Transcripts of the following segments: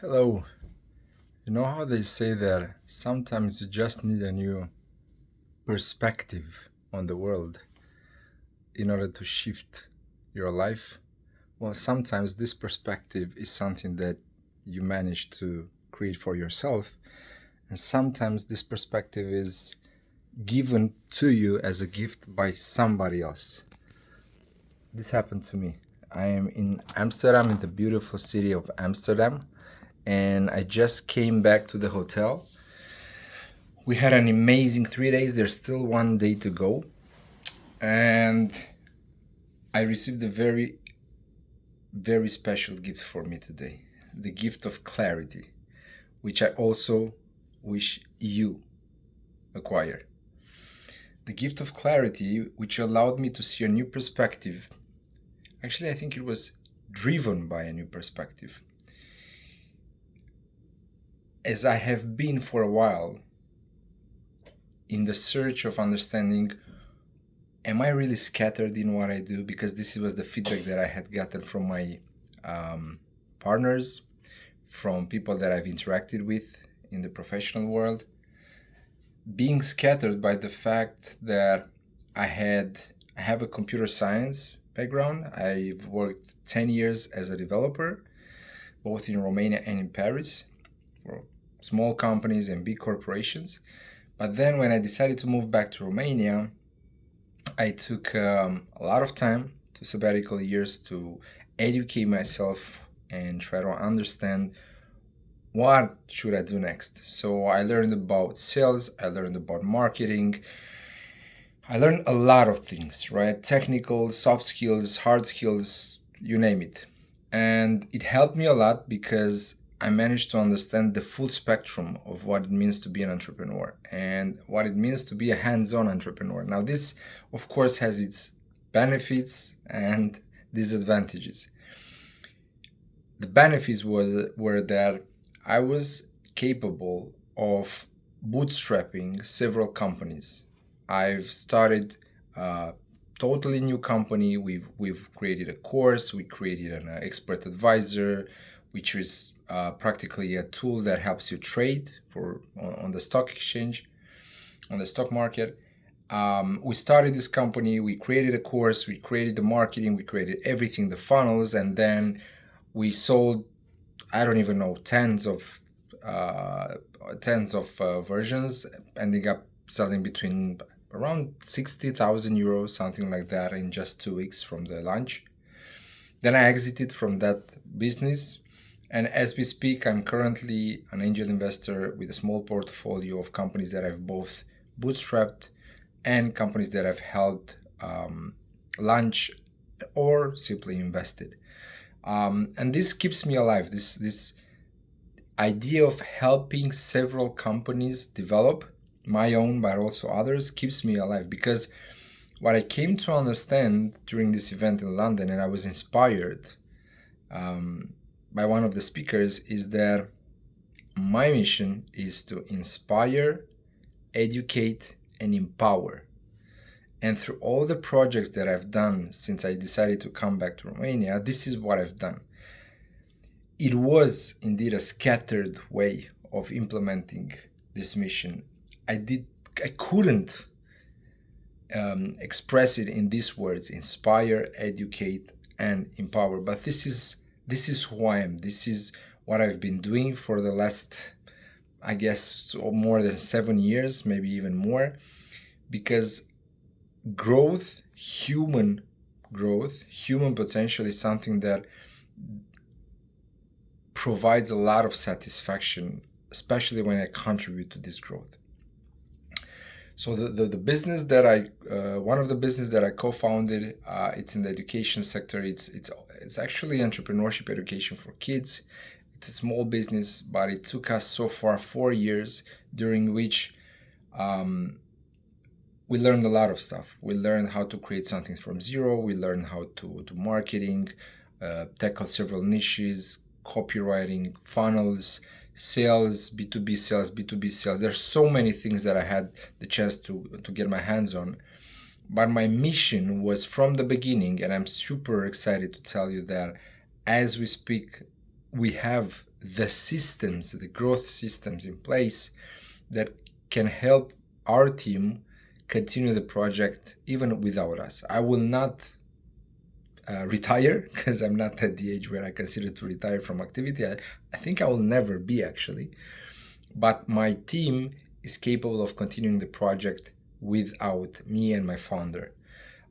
Hello. You know how they say that sometimes you just need a new perspective on the world in order to shift your life? Well, sometimes this perspective is something that you manage to create for yourself, and sometimes this perspective is given to you as a gift by somebody else. This happened to me. I am in Amsterdam, in the beautiful city of Amsterdam, and I just came back to the hotel. We had an amazing 3 days. There's still one day to go. And I received a very, very special gift for me today, the gift of clarity, which I also wish you acquire. The gift of clarity, which allowed me to see a new perspective. Actually, I think it was driven by a new perspective. As I have been for a while in the search of understanding, am I really scattered in what I do? Because this was the feedback that I had gotten from my partners, from people that I've interacted with in the professional world. Being scattered by the fact that I have a computer science background. I've worked 10 years as a developer, both in Romania and in Paris, for small companies and big corporations. But then when I decided to move back to Romania, I took a lot of time, to sabbatical years, to educate myself and try to understand what should I do next. So I learned about sales, I learned about marketing, I learned a lot of things, right? Technical, soft skills, hard skills, you name it. And it helped me a lot because I managed to understand the full spectrum of what it means to be an entrepreneur and what it means to be a hands-on entrepreneur. Now, this, of course, has its benefits and disadvantages. The benefits were that I was capable of bootstrapping several companies. I've started a totally new company. We've created a course. We created an expert advisor, which is practically a tool that helps you trade on the stock exchange, on the stock market. We started this company. We created a course. We created the marketing. We created everything, the funnels, and then we sold, I don't even know, tens of versions, ending up selling between around 60,000 euros, something like that, in just 2 weeks from the launch. Then I exited from that business. And as we speak, I'm currently an angel investor with a small portfolio of companies that I've both bootstrapped and companies that I've helped launch or simply invested. And this keeps me alive. This idea of helping several companies develop, my own but also others, keeps me alive, because what I came to understand during this event in London, and I was inspired by one of the speakers, is that my mission is to inspire, educate, and empower. And through all the projects that I've done since I decided to come back to Romania, this is what I've done. It was indeed a scattered way of implementing this mission. I couldn't express it in these words: inspire, educate, and empower. But this is who I am. This is what I've been doing for the last, I guess, more than 7 years, maybe even more, because human potential is something that provides a lot of satisfaction, especially when I contribute to this growth. So the business that one of the business that I co-founded, it's in the education sector. It's actually entrepreneurship education for kids. It's a small business, but it took us so far 4 years, during which we learned a lot of stuff. We learned how to create something from zero. We learned how to do marketing, tackle several niches, copywriting, funnels, sales, B2B sales, B2B sales. There's so many things that I had the chance to get my hands on. But my mission was from the beginning, and I'm super excited to tell you that as we speak, we have the systems, the growth systems in place that can help our team continue the project even without us. I will not retire, because I'm not at the age where I consider to retire from activity. I think I will never be, actually. But my team is capable of continuing the project without me and my founder.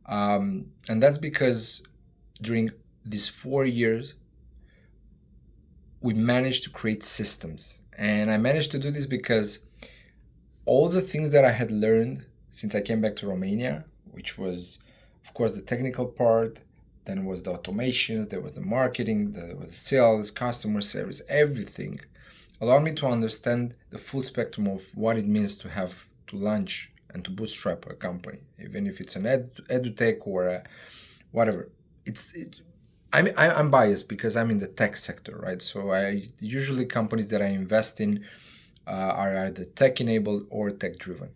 And that's because during these 4 years, we managed to create systems. And I managed to do this because all the things that I had learned since I came back to Romania, which was, of course, the technical part, then was the automations, there was the marketing, there was the sales, customer service, everything, allowed me to understand the full spectrum of what it means to have to launch and to bootstrap a company, even if it's an edutech or whatever. I'm biased because I'm in the tech sector, right? So usually companies that I invest in are either tech-enabled or tech-driven.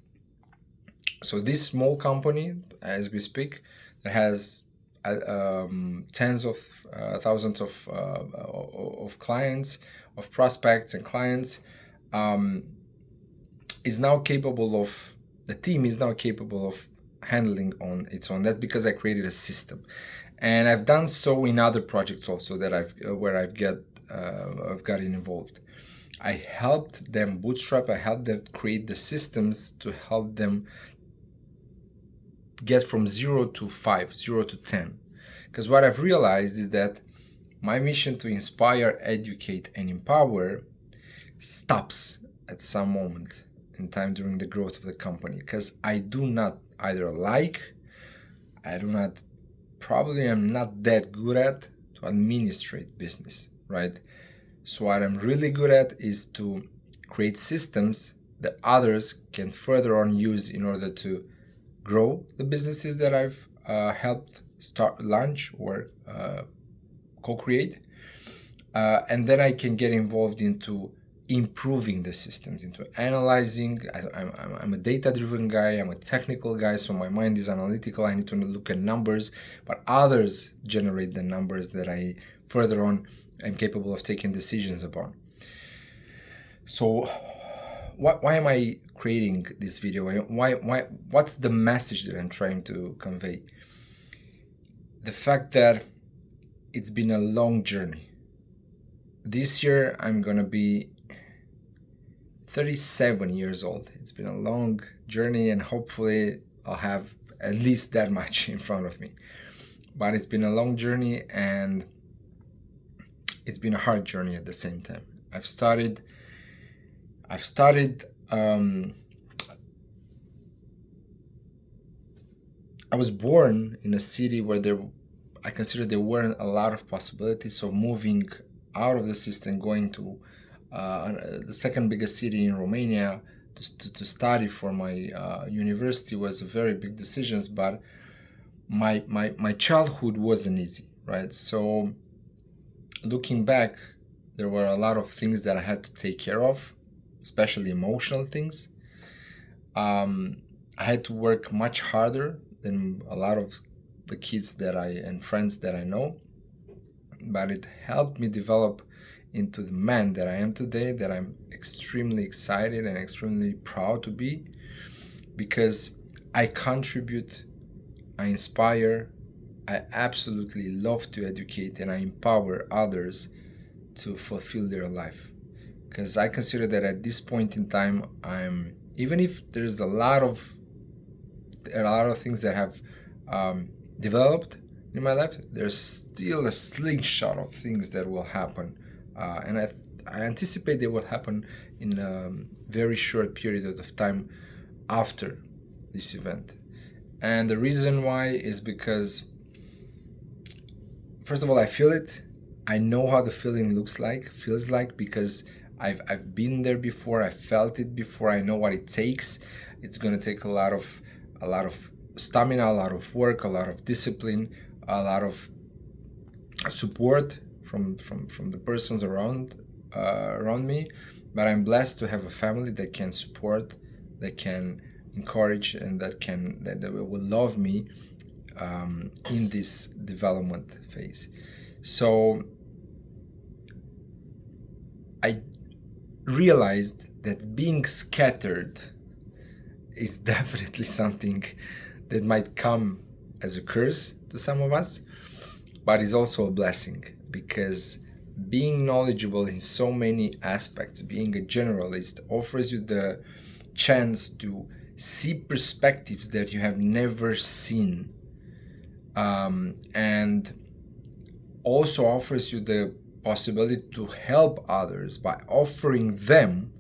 So this small company, as we speak, that has tens of thousands of clients, of prospects and clients, is now capable of, the team is now capable of handling on its own. That's because I created a system, and I've done so in other projects also that I've gotten involved. I helped them bootstrap. I helped them create the systems to help them get from 0 to 5, 0 to 10. Because what I've realized is that my mission to inspire, educate, and empower stops at some moment in time during the growth of the company. Because I do not either probably am not that good at to administrate business, right? So what I'm really good at is to create systems that others can further on use in order to grow the businesses that I've helped start, launch, or co-create. And then I can get involved into improving the systems, into analyzing. I'm a data-driven guy, I'm a technical guy, so my mind is analytical. I need to look at numbers, but others generate the numbers that I further on am capable of taking decisions upon. So why am I creating this video? What's the message that I'm trying to convey? The fact that it's been a long journey. This year I'm gonna be 37 years old. It's been a long journey, and hopefully I'll have at least that much in front of me. But it's been a long journey, and it's been a hard journey at the same time. I was born in a city where I consider there weren't a lot of possibilities of moving out of the system, going to the second biggest city in Romania to study for my university was a very big decision. But my childhood wasn't easy, right? So looking back, there were a lot of things that I had to take care of, especially emotional things. I had to work much harder than a lot of the kids and friends that I know, but it helped me develop into the man that I am today, that I'm extremely excited and extremely proud to be, because I contribute, I inspire, I absolutely love to educate, and I empower others to fulfill their life. Because I consider that at this point in time, even if there's a lot of things that have developed in my life, there's still a slingshot of things that will happen, and I anticipate they will happen in a very short period of time after this event. And the reason why is because, first of all, I feel it. I know how the feeling feels like, because I've been there before. I felt it before. I know what it takes. It's going to take a lot of stamina, a lot of work, a lot of discipline, a lot of support from the persons around me. But I'm blessed to have a family that can support, that can encourage, and that will love me in this development phase. So I realized that being scattered is definitely something that might come as a curse to some of us, but is also a blessing, because being knowledgeable in so many aspects, being a generalist, offers you the chance to see perspectives that you have never seen, and also offers you the possibility to help others by offering them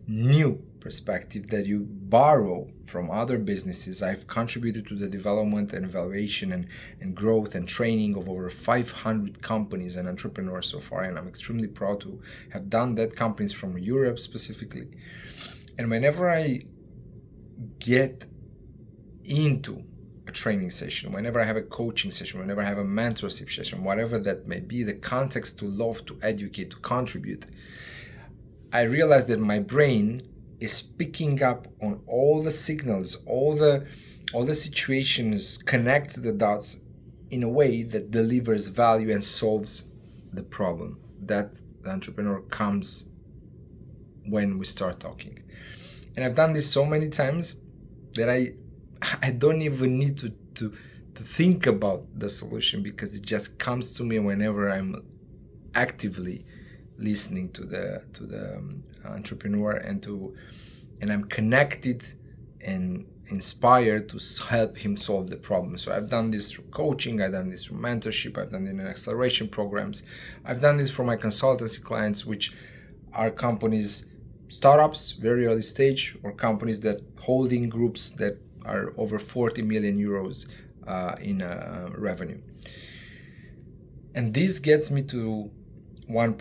new perspective that you borrow from other businesses. I've contributed to the development and evaluation and growth and training of over 500 companies and entrepreneurs so far, and I'm extremely proud to have done that, companies from Europe specifically. And whenever I get into a training session, whenever I have a coaching session, whenever I have a mentorship session, whatever that may be, the context to love, to educate, to contribute, I realize that my brain is picking up on all the signals, all the situations, connects the dots in a way that delivers value and solves the problem that the entrepreneur comes when we start talking. And I've done this so many times that I don't even need to think about the solution, because it just comes to me whenever I'm actively listening to the entrepreneur, and I'm connected and inspired to help him solve the problem. So I've done this through coaching, I've done this through mentorship, I've done it in acceleration programs, I've done this for my consultancy clients, which are companies, startups, very early stage, or companies that holding groups that are over 40 million euros in revenue. And this gets me to one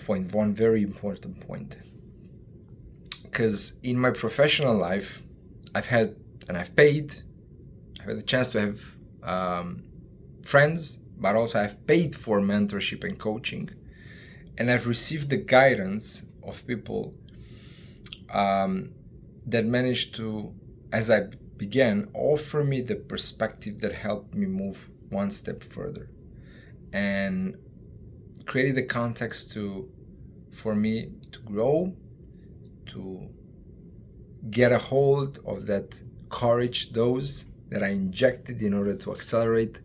very important point, because in my professional life, I've had the chance to have friends, but also I've paid for mentorship and coaching, and I've received the guidance of people that managed to, as I began, offer me the perspective that helped me move one step further and created the context for me to grow, to get a hold of that courage dose that I injected in order to accelerate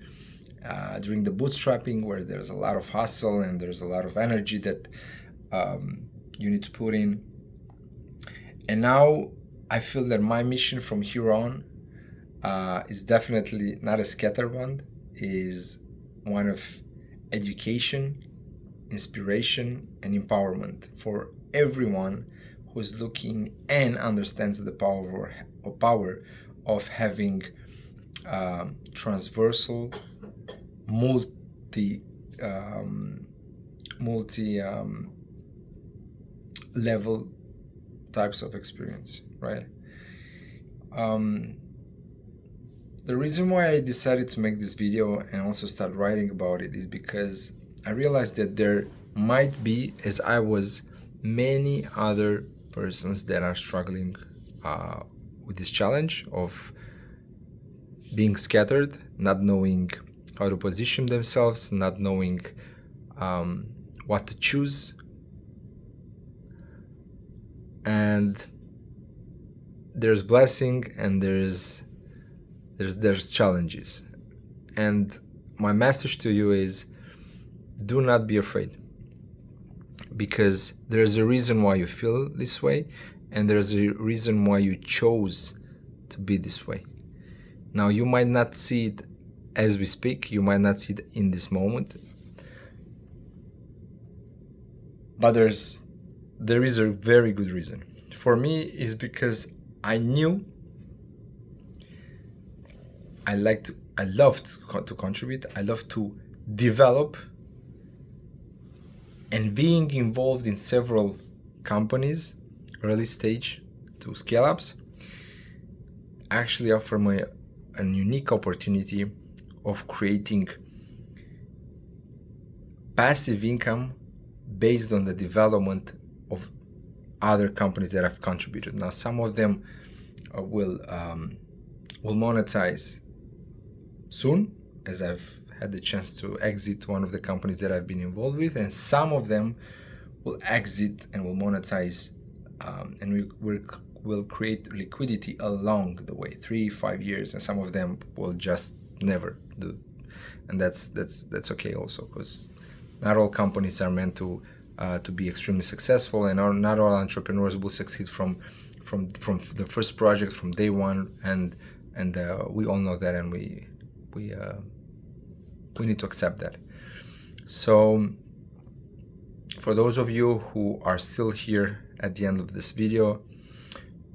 during the bootstrapping, where there's a lot of hustle and there's a lot of energy that you need to put in. And now I feel that my mission from here on is definitely not a scattered one, is one of education, inspiration, and empowerment for everyone who's looking and understands the power of having transversal, multi level types of experience, right? The reason why I decided to make this video and also start writing about it is because I realized that there might be, as I was, many other persons that are struggling with this challenge of being scattered, not knowing how to position themselves, not knowing what to choose. And there's blessing and there's challenges. And my message to you is, do not be afraid, because there's a reason why you feel this way, and there's a reason why you chose to be this way. Now, you might not see it as we speak, you might not see it in this moment, but there is a very good reason. For me, is because I knew I love to contribute, I love to develop, and being involved in several companies, early stage to scale ups, actually offer me a unique opportunity of creating passive income based on the development of other companies that I've contributed. Now, some of them will monetize soon, as I've had the chance to exit one of the companies that I've been involved with, and some of them will exit and will monetize, and will create liquidity along the way, 3-5 years, and some of them will just never do, and that's okay also, because not all companies are meant to be extremely successful, and not all entrepreneurs will succeed from the first project, from day one, and we all know that, and we need to accept that. So for those of you who are still here at the end of this video,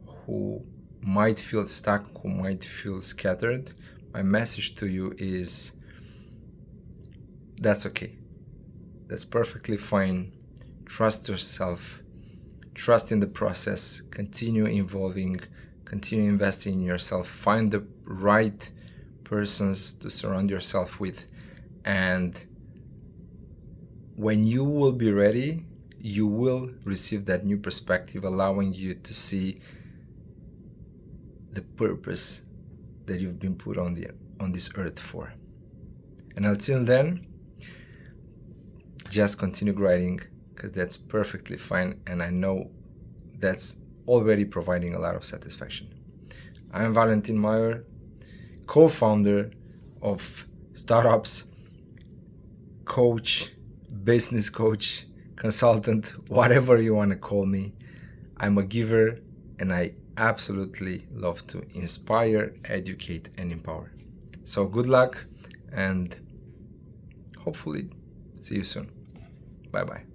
who might feel stuck, who might feel scattered, my message to you is that's okay. That's perfectly fine. Trust yourself. Trust in the process. Continue evolving. Continue investing in yourself. Find the right persons to surround yourself with. And when you will be ready, you will receive that new perspective, allowing you to see the purpose that you've been put on this earth for. And until then, just continue grinding, because that's perfectly fine, and I know that's already providing a lot of satisfaction. I'm Valentin Meyer, co-founder of startups, coach, business coach, consultant, whatever you want to call me. I'm a giver, and I absolutely love to inspire, educate, and empower. So good luck, and hopefully see you soon. Bye-bye.